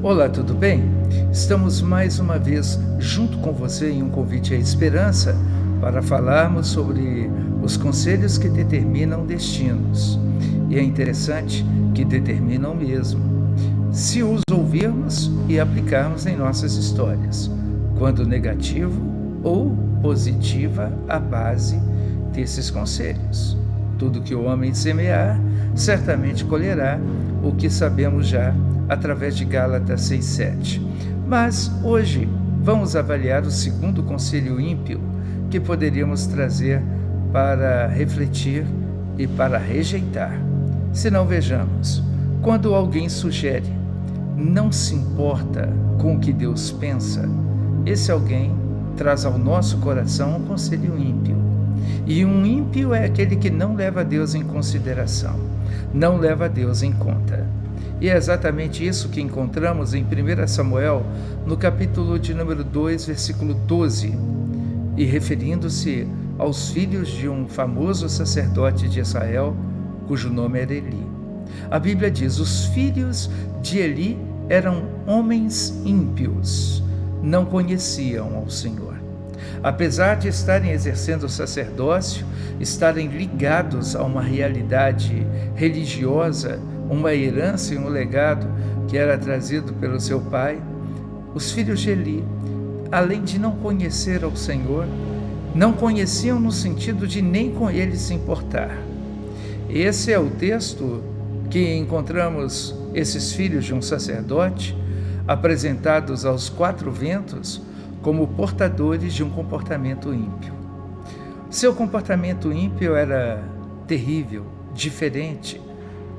Olá, tudo bem? Estamos mais uma vez junto com você em um convite à esperança para falarmos sobre os conselhos que determinam destinos. E é interessante que determinam mesmo, se os ouvirmos e aplicarmos em nossas histórias, quando negativo ou positiva a base desses conselhos. Tudo que o homem semear, certamente colherá, o que sabemos já através de Gálatas 6:7. Mas hoje vamos avaliar o segundo conselho ímpio que poderíamos trazer para refletir e para rejeitar. Se não, vejamos, quando alguém sugere, não se importa com o que Deus pensa, esse alguém traz ao nosso coração um conselho ímpio. E um ímpio é aquele que não leva Deus em consideração, não leva Deus em conta. E é exatamente isso que encontramos em 1 Samuel, no capítulo de número 2, versículo 12, e referindo-se aos filhos de um famoso sacerdote de Israel, cujo nome era Eli. A Bíblia diz: os filhos de Eli eram homens ímpios, não conheciam ao Senhor. Apesar de estarem exercendo o sacerdócio, estarem ligados a uma realidade religiosa, uma herança e um legado que era trazido pelo seu pai, os filhos de Eli, além de não conhecer ao Senhor, não conheciam no sentido de nem com ele se importar. Esse é o texto que encontramos esses filhos de um sacerdote apresentados aos quatro ventos como portadores de um comportamento ímpio. Seu comportamento ímpio era terrível, diferente,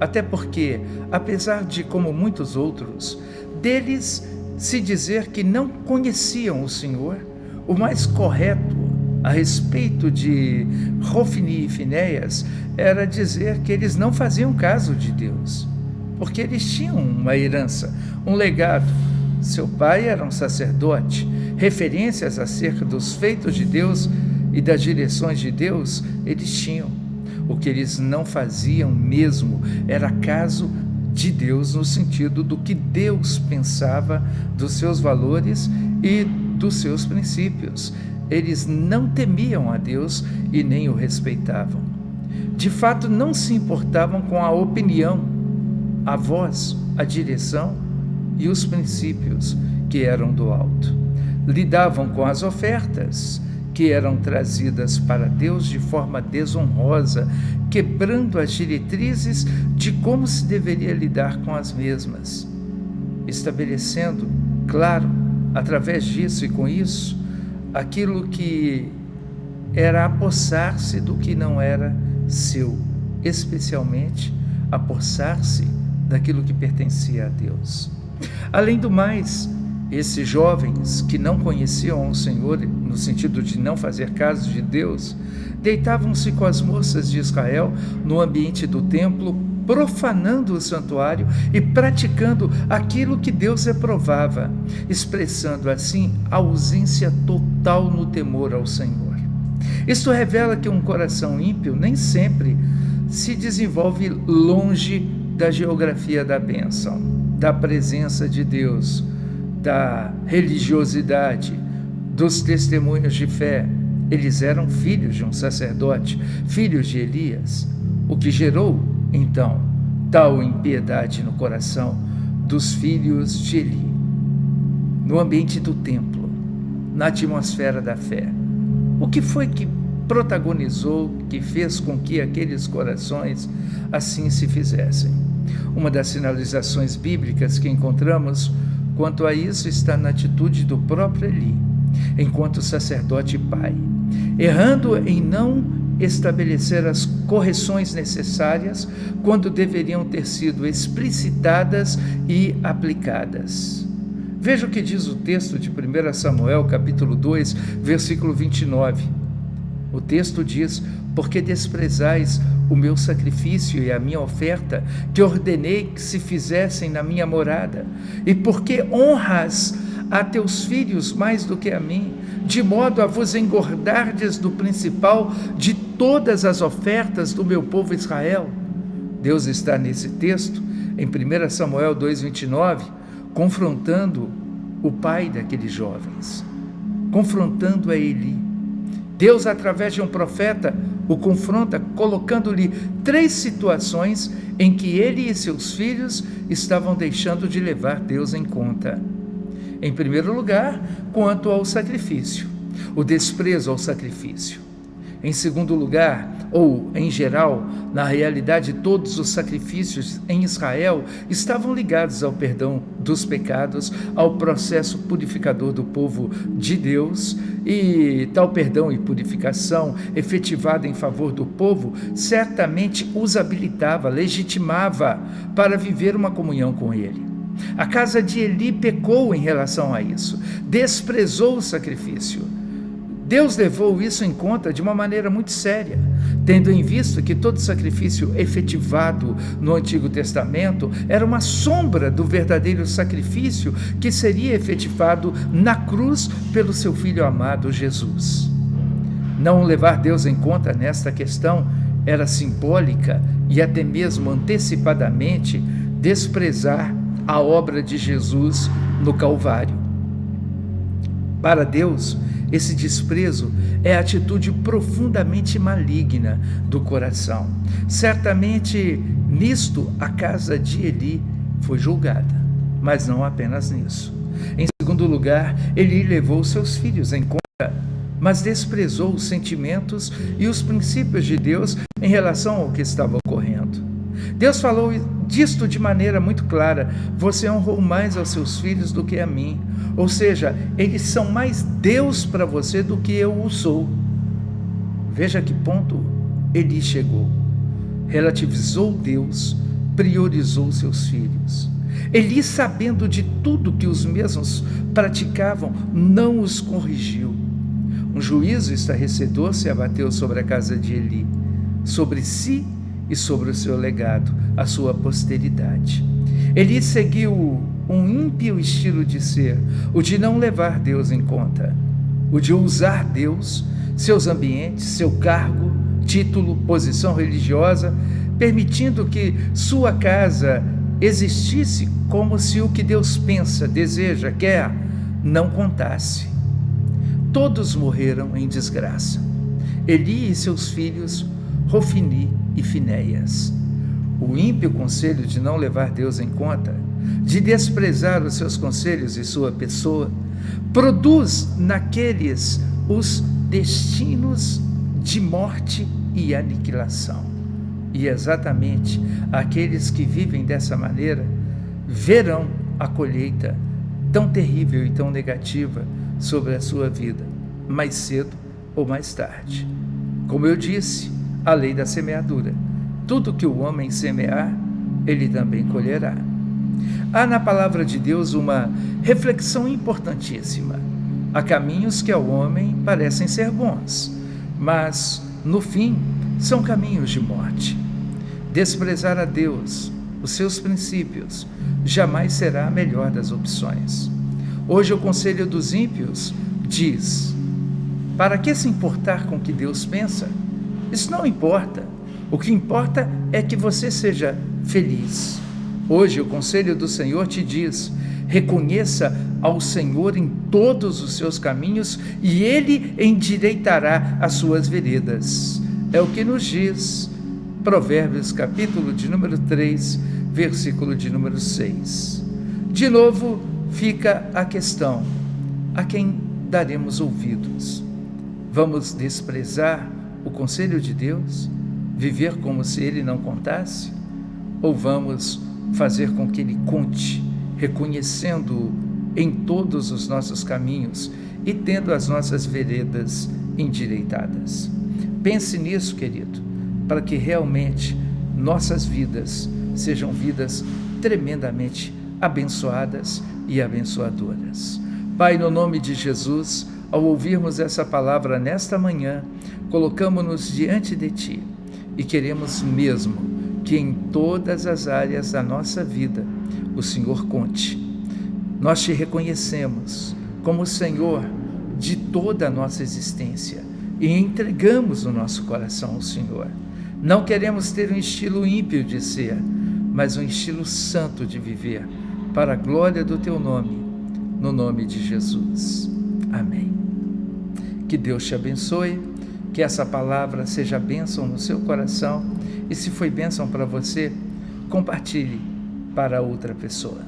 até porque, apesar de, como muitos outros, deles se dizer que não conheciam o Senhor, o mais correto a respeito de Hofni e Finéias era dizer que eles não faziam caso de Deus, porque eles tinham uma herança, um legado. Seu pai era um sacerdote, referências acerca dos feitos de Deus e das direções de Deus eles tinham. O que eles não faziam mesmo era caso de Deus, no sentido do que Deus pensava dos seus valores e dos seus princípios. Eles não temiam a Deus e nem o respeitavam. De fato, não se importavam com a opinião, a voz, a direção e os princípios que eram do alto. Lidavam com as ofertas que eram trazidas para Deus de forma desonrosa, quebrando as diretrizes de como se deveria lidar com as mesmas, estabelecendo, claro, através disso e com isso, aquilo que era apossar-se do que não era seu, especialmente apossar-se daquilo que pertencia a Deus. Além do mais, esses jovens que não conheciam o Senhor, no sentido de não fazer caso de Deus, deitavam-se com as moças de Israel no ambiente do templo, profanando o santuário e praticando aquilo que Deus reprovava, expressando assim a ausência total no temor ao Senhor. Isto revela que um coração ímpio nem sempre se desenvolve longe da geografia da bênção, da presença de Deus, da religiosidade, dos testemunhos de fé. Eles eram filhos de um sacerdote, filhos de Elias, o que gerou, então, tal impiedade no coração dos filhos de Eli. No ambiente do templo, na atmosfera da fé, o que foi que protagonizou, que fez com que aqueles corações assim se fizessem? Uma das sinalizações bíblicas que encontramos quanto a isso está na atitude do próprio Eli, enquanto sacerdote e pai, errando em não estabelecer as correções necessárias quando deveriam ter sido explicitadas e aplicadas. Veja o que diz o texto de 1 Samuel, capítulo 2, versículo 29. O texto diz: porque desprezais o meu sacrifício e a minha oferta, que ordenei que se fizessem na minha morada, e porque honras a teus filhos mais do que a mim, de modo a vos engordardes do principal de todas as ofertas do meu povo Israel. Deus está nesse texto, em 1 Samuel 2,29, confrontando o pai daqueles jovens, confrontando a Eli. Deus, através de um profeta, o confronta, colocando-lhe 3 situações em que ele e seus filhos estavam deixando de levar Deus em conta. Em primeiro lugar, quanto ao sacrifício, o desprezo ao sacrifício. Em segundo lugar, ou em geral, na realidade, todos os sacrifícios em Israel estavam ligados ao perdão dos pecados, ao processo purificador do povo de Deus, e tal perdão e purificação efetivada em favor do povo certamente os habilitava, legitimava para viver uma comunhão com ele. A casa de Eli pecou em relação a isso, desprezou o sacrifício. Deus levou isso em conta de uma maneira muito séria, tendo em vista que todo sacrifício efetivado no Antigo Testamento era uma sombra do verdadeiro sacrifício que seria efetivado na cruz pelo seu Filho amado Jesus. Não levar Deus em conta nesta questão era simbólica e até mesmo antecipadamente desprezar a obra de Jesus no Calvário. Para Deus, esse desprezo é a atitude profundamente maligna do coração. Certamente nisto a casa de Eli foi julgada, mas não apenas nisso. Em segundo lugar, Eli levou seus filhos em conta, mas desprezou os sentimentos e os princípios de Deus em relação ao que estava ocorrendo. Deus falou disto de maneira muito clara: você honrou mais aos seus filhos do que a mim. Ou seja, eles são mais Deus para você do que eu o sou. Veja que ponto Eli chegou. Relativizou Deus, priorizou seus filhos. Eli, sabendo de tudo que os mesmos praticavam, não os corrigiu. Um juízo estarrecedor se abateu sobre a casa de Eli, sobre si e sobre o seu legado, a sua posteridade. Eli seguiu um ímpio estilo de ser, o de não levar Deus em conta, o de usar Deus, seus ambientes, seu cargo, título, posição religiosa, permitindo que sua casa existisse como se o que Deus pensa, deseja, quer, não contasse. Todos morreram em desgraça. Eli e seus filhos, Rofni e Finéias. O ímpio conselho de não levar Deus em conta, de desprezar os seus conselhos e sua pessoa, produz naqueles os destinos de morte e aniquilação. E exatamente aqueles que vivem dessa maneira verão a colheita tão terrível e tão negativa sobre a sua vida, mais cedo ou mais tarde. Como eu disse, a lei da semeadura: tudo que o homem semear, ele também colherá. Há na palavra de Deus uma reflexão importantíssima. Há caminhos que ao homem parecem ser bons, mas, no fim, são caminhos de morte. Desprezar a Deus, os seus princípios, jamais será a melhor das opções. Hoje o conselho dos ímpios diz: para que se importar com o que Deus pensa? Isso não importa. O que importa é que você seja feliz. Hoje o conselho do Senhor te diz: reconheça ao Senhor em todos os seus caminhos e Ele endireitará as suas veredas. É o que nos diz Provérbios, capítulo de número 3, versículo de número 6. De novo fica a questão: a quem daremos ouvidos? Vamos desprezar o conselho de Deus? Viver como se Ele não contasse? Ou vamos fazer com que Ele conte, reconhecendo-o em todos os nossos caminhos e tendo as nossas veredas endireitadas? Pense nisso, querido, para que realmente nossas vidas sejam vidas tremendamente abençoadas e abençoadoras. Pai, no nome de Jesus, ao ouvirmos essa palavra nesta manhã, colocamos-nos diante de Ti e queremos mesmo que em todas as áreas da nossa vida o Senhor conte. Nós Te reconhecemos como o Senhor de toda a nossa existência e entregamos o nosso coração ao Senhor. Não queremos ter um estilo ímpio de ser, mas um estilo santo de viver, para a glória do teu nome, no nome de Jesus. Amém. Que Deus te abençoe, que essa palavra seja bênção no seu coração e, se foi bênção para você, compartilhe para outra pessoa.